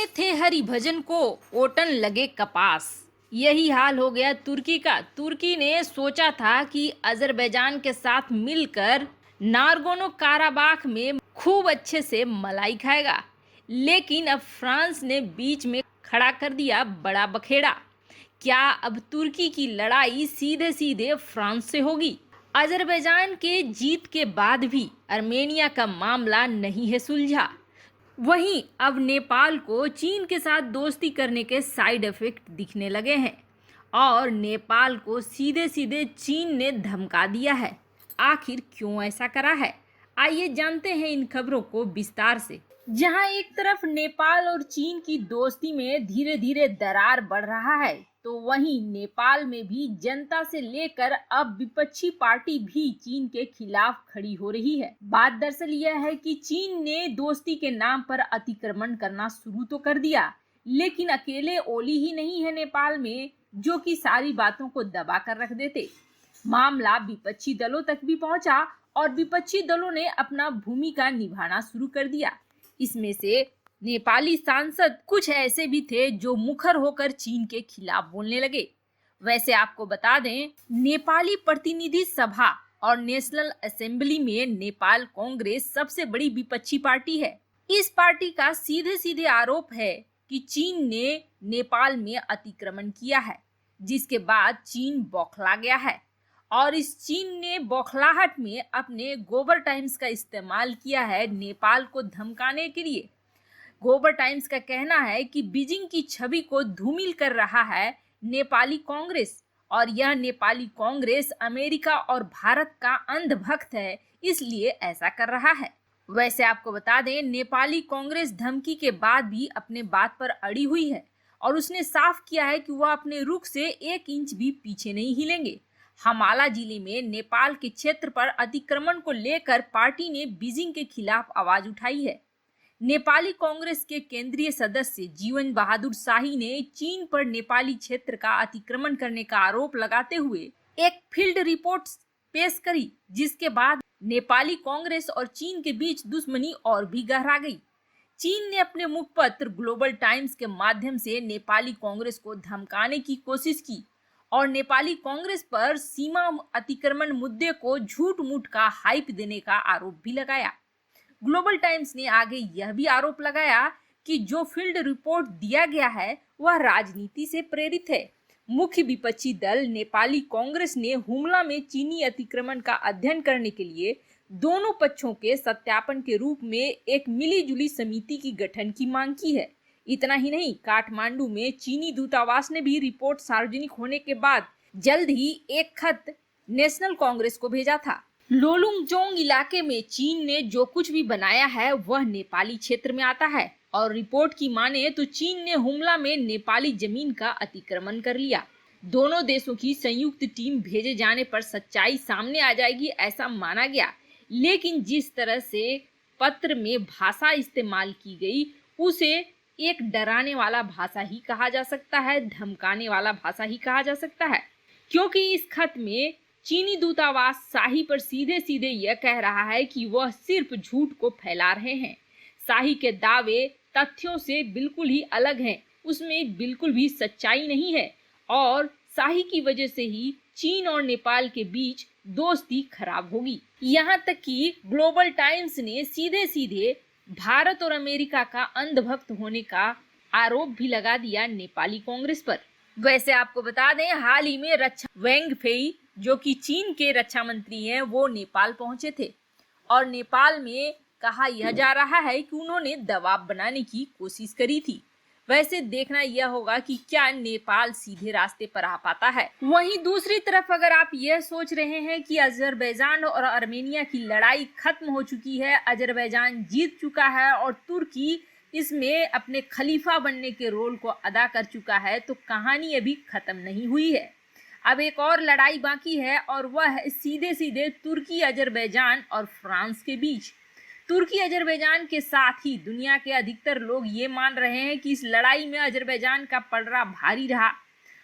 गाए थे हरि भजन को, ओटन लगे कपास। यही हाल हो गया तुर्की का। तुर्की ने सोचा था कि अजरबैजान के साथ मिलकर नारगोनो काराबाख में खूब अच्छे से मलाई खाएगा, लेकिन अब फ्रांस ने बीच में खड़ा कर दिया बड़ा बखेड़ा। क्या अब तुर्की की लड़ाई सीधे सीधे फ्रांस से होगी? अजरबैजान के जीत के बाद भी आर्मेनिया का मामला नहीं है सुलझा। वहीं अब नेपाल को चीन के साथ दोस्ती करने के साइड इफेक्ट दिखने लगे हैं और नेपाल को सीधे सीधे चीन ने धमका दिया है। आखिर क्यों ऐसा करा है, आइए जानते हैं इन खबरों को विस्तार से। जहां एक तरफ नेपाल और चीन की दोस्ती में धीरे धीरे दरार बढ़ रहा है, तो वहीं नेपाल में भी जनता से लेकर अब विपक्षी पार्टी भी चीन के खिलाफ खड़ी हो रही है। बात दरअसल यह है कि चीन ने दोस्ती के नाम पर अतिक्रमण करना शुरू तो कर दिया, लेकिन अकेले ओली ही नहीं है नेपाल में जो कि सारी बातों को दबा कर रख देते। मामला विपक्षी दलों तक भी पहुंचा और विपक्षी दलों ने अपना भूमिका निभाना शुरू कर दिया। इसमें से नेपाली सांसद कुछ ऐसे भी थे जो मुखर होकर चीन के खिलाफ बोलने लगे। वैसे आपको बता दें, नेपाली प्रतिनिधि सभा और नेशनल असेंबली में नेपाल कांग्रेस सबसे बड़ी विपक्षी पार्टी है। इस पार्टी का सीधे सीधे आरोप है कि चीन ने नेपाल में अतिक्रमण किया है, जिसके बाद चीन बौखला गया है और इस चीन ने बौखलाहट में अपने गोबर टाइम्स का इस्तेमाल किया है नेपाल को धमकाने के लिए। गोबर टाइम्स का कहना है कि बीजिंग की छवि को धूमिल कर रहा है नेपाली कांग्रेस और यह नेपाली कांग्रेस अमेरिका और भारत का अंधभक्त है, इसलिए ऐसा कर रहा है। वैसे आपको बता दें, नेपाली कांग्रेस धमकी के बाद भी अपने बात पर अड़ी हुई है और उसने साफ किया है कि वह अपने रुख से 1 इंच भी पीछे नहीं हिलेंगे। हमाला जिले में नेपाल के क्षेत्र पर अतिक्रमण को लेकर पार्टी ने बीजिंग के खिलाफ आवाज उठाई है। नेपाली कांग्रेस के केंद्रीय सदस्य जीवन बहादुर शाही ने चीन पर नेपाली क्षेत्र का अतिक्रमण करने का आरोप लगाते हुए एक फील्ड रिपोर्ट पेश करी, जिसके बाद नेपाली कांग्रेस और चीन के बीच दुश्मनी और भी गहरा गई। चीन ने अपने मुखपत्र ग्लोबल टाइम्स के माध्यम से नेपाली कांग्रेस को धमकाने की कोशिश की और नेपाली कांग्रेस पर सीमा अतिक्रमण मुद्दे को झूठ मूठ का हाइप देने का आरोप भी लगाया। ग्लोबल टाइम्स ने आगे यह भी आरोप लगाया कि जो फील्ड रिपोर्ट दिया गया है वह राजनीति से प्रेरित है। मुख्य विपक्षी दल नेपाली कांग्रेस ने हुमला में चीनी अतिक्रमण का अध्ययन करने के लिए दोनों पक्षों के सत्यापन के रूप में एक मिलीजुली समिति की गठन की मांग की है। इतना ही नहीं, काठमांडू में चीनी दूतावास ने भी रिपोर्ट सार्वजनिक होने के बाद जल्द ही एक खत नेशनल कांग्रेस को भेजा था। लोलुंगजोंग इलाके में चीन ने जो कुछ भी बनाया है वह नेपाली क्षेत्र में आता है और रिपोर्ट की माने तो चीन ने हुमला में नेपाली जमीन का अतिक्रमण कर लिया। दोनों देशों की संयुक्त टीम भेजे जाने पर सच्चाई सामने आ जाएगी, ऐसा माना गया। लेकिन जिस तरह से पत्र में भाषा इस्तेमाल की गई उसे एक डराने वाला भाषा ही कहा जा सकता है, धमकाने वाला भाषा ही कहा जा सकता है, क्योंकि इस खत में चीनी दूतावास शाही पर सीधे सीधे यह कह रहा है कि वह सिर्फ झूठ को फैला रहे हैं। शाही के दावे तथ्यों से बिल्कुल ही अलग हैं, उसमें बिल्कुल भी सच्चाई नहीं है और शाही की वजह से ही चीन और नेपाल के बीच दोस्ती खराब होगी। यहाँ तक कि ग्लोबल टाइम्स ने सीधे सीधे भारत और अमेरिका का अंधभक्त होने का आरोप भी लगा दिया नेपाली कांग्रेस पर। वैसे आपको बता दें, हाल ही में रक्षा वेंग फेई जो कि चीन के रक्षा मंत्री हैं, वो नेपाल पहुंचे थे और नेपाल में कहा यह जा रहा है कि उन्होंने दबाव बनाने की कोशिश करी थी। वैसे देखना यह होगा कि क्या नेपाल सीधे रास्ते पर आ पाता है। वहीं दूसरी तरफ अगर आप यह सोच रहे हैं कि अजरबैजान और आर्मेनिया की लड़ाई खत्म हो चुकी है, अजरबैजान जीत चुका है और तुर्की इसमें अपने खलीफा बनने के रोल को अदा कर चुका है, तो कहानी अभी खत्म नहीं हुई है। अब एक और लड़ाई बाकी है और वह है सीधे सीधे तुर्की, अजरबैजान और फ्रांस के बीच। तुर्की अजरबैजान के साथ ही दुनिया के अधिकतर लोग ये मान रहे हैं कि इस लड़ाई में अजरबैजान का पलड़ा भारी रहा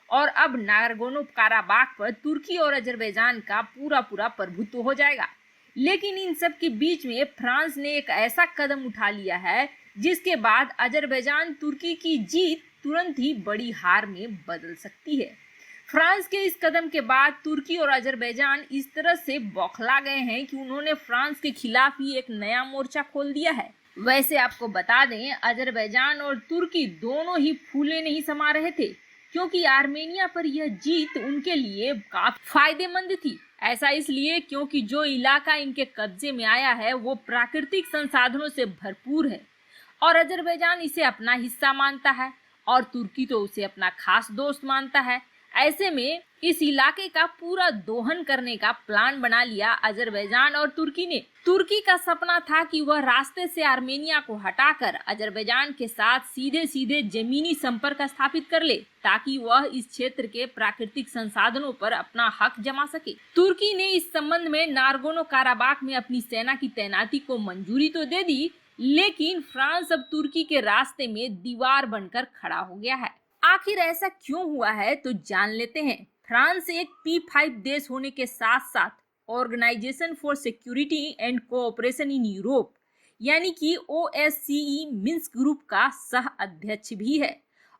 और अब नागोर्नो काराबाख पर तुर्की और अजरबैजान का पूरा प्रभुत्व हो जाएगा। लेकिन इन सब के बीच में फ्रांस ने एक ऐसा कदम उठा लिया है जिसके बाद अजरबैजान तुर्की की जीत तुरंत ही बड़ी हार में बदल सकती है। फ्रांस के इस कदम के बाद तुर्की और अजरबैजान इस तरह से बौखला गए हैं कि उन्होंने फ्रांस के खिलाफ ही एक नया मोर्चा खोल दिया है। वैसे आपको बता दें, अजरबैजान और तुर्की दोनों ही फूले नहीं समा रहे थे, क्योंकि आर्मेनिया पर यह जीत उनके लिए काफी फायदेमंद थी। ऐसा इसलिए क्योंकि जो इलाका इनके कब्जे में आया है वो प्राकृतिक संसाधनों से भरपूर है और अजरबैजान इसे अपना हिस्सा मानता है और तुर्की तो उसे अपना खास दोस्त मानता है। ऐसे में इस इलाके का पूरा दोहन करने का प्लान बना लिया अजरबैजान और तुर्की ने। तुर्की का सपना था कि वह रास्ते से आर्मेनिया को हटाकर अजरबैजान के साथ सीधे सीधे जमीनी संपर्क स्थापित कर ले, ताकि वह इस क्षेत्र के प्राकृतिक संसाधनों पर अपना हक जमा सके। तुर्की ने इस संबंध में नारगोनो काराबाख में अपनी सेना की तैनाती को मंजूरी तो दे दी, लेकिन फ्रांस अब तुर्की के रास्ते में दीवार बनकर खड़ा हो गया है। आखिर ऐसा क्यों हुआ है तो जान लेते हैं। फ्रांस एक P5 देश होने के साथ साथ organisation for security and cooperation in Europe यानी कि OSCE मिन्स्क ग्रुप का सह अध्यक्ष भी है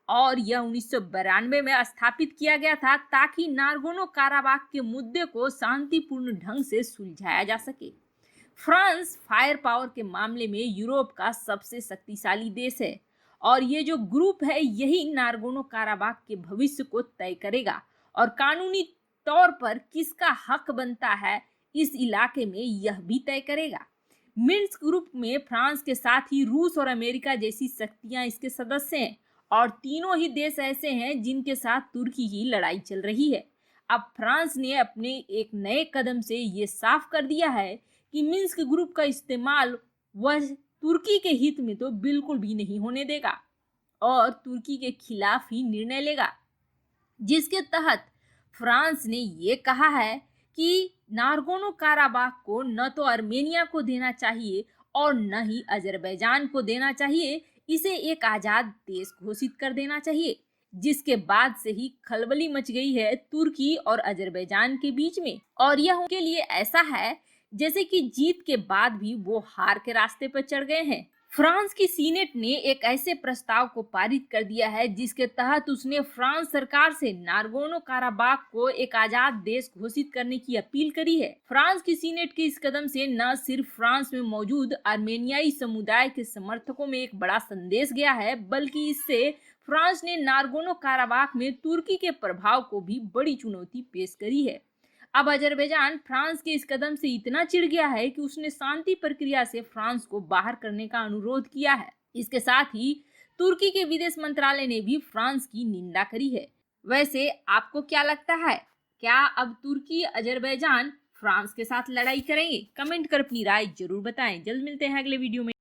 और यह 1992 में स्थापित किया गया था ताकि नारगोनो काराबाख के मुद्दे को शांतिपूर्ण ढंग से सुलझाया जा सके। फ्रांस फायर पावर के मामले में यूरोप का सबसे शक्तिशाली देश है और ये जो ग्रुप है यही नारगोनो काराबाख के भविष्य को तय करेगा और कानूनी तौर पर किसका हक बनता है इस इलाके में यह भी तय करेगा। मिन्स्क ग्रुप में फ्रांस के साथ ही रूस और अमेरिका जैसी शक्तियां इसके सदस्य हैं और तीनों ही देश ऐसे हैं जिनके साथ तुर्की की लड़ाई चल रही है। अब फ्रांस ने अपने एक नए कदम से ये साफ कर दिया है कि मिन्स्क ग्रुप का इस्तेमाल वह तुर्की के हित में तो बिल्कुल भी नहीं होने देगा और तुर्की के खिलाफ ही निर्णय लेगा, जिसके तहत फ्रांस ने ये कहा है कि नारगोनो काराबाख को न तो आर्मेनिया को देना चाहिए और न ही अजरबैजान को देना चाहिए, इसे एक आजाद देश घोषित कर देना चाहिए। जिसके बाद से ही खलबली मच गई है तुर्की और अजरबैजान के बीच में और यह उनके लिए ऐसा है जैसे कि जीत के बाद भी वो हार के रास्ते पर चढ़ गए हैं। फ्रांस की सीनेट ने एक ऐसे प्रस्ताव को पारित कर दिया है जिसके तहत उसने फ्रांस सरकार से नारगोनो काराबाख को एक आजाद देश घोषित करने की अपील करी है। फ्रांस की सीनेट के इस कदम से न सिर्फ फ्रांस में मौजूद आर्मेनियाई समुदाय के समर्थकों में एक बड़ा संदेश गया है, बल्कि इससे फ्रांस ने नारगोनो काराबाख में तुर्की के प्रभाव को भी बड़ी चुनौती पेश करी है। अब अजरबैजान फ्रांस के इस कदम से इतना चिढ़ गया है कि उसने शांति प्रक्रिया से फ्रांस को बाहर करने का अनुरोध किया है। इसके साथ ही तुर्की के विदेश मंत्रालय ने भी फ्रांस की निंदा करी है। वैसे आपको क्या लगता है, क्या अब तुर्की अजरबैजान फ्रांस के साथ लड़ाई करेंगे? कमेंट कर अपनी राय जरूर बताएं। जल्द मिलते हैं अगले वीडियो में।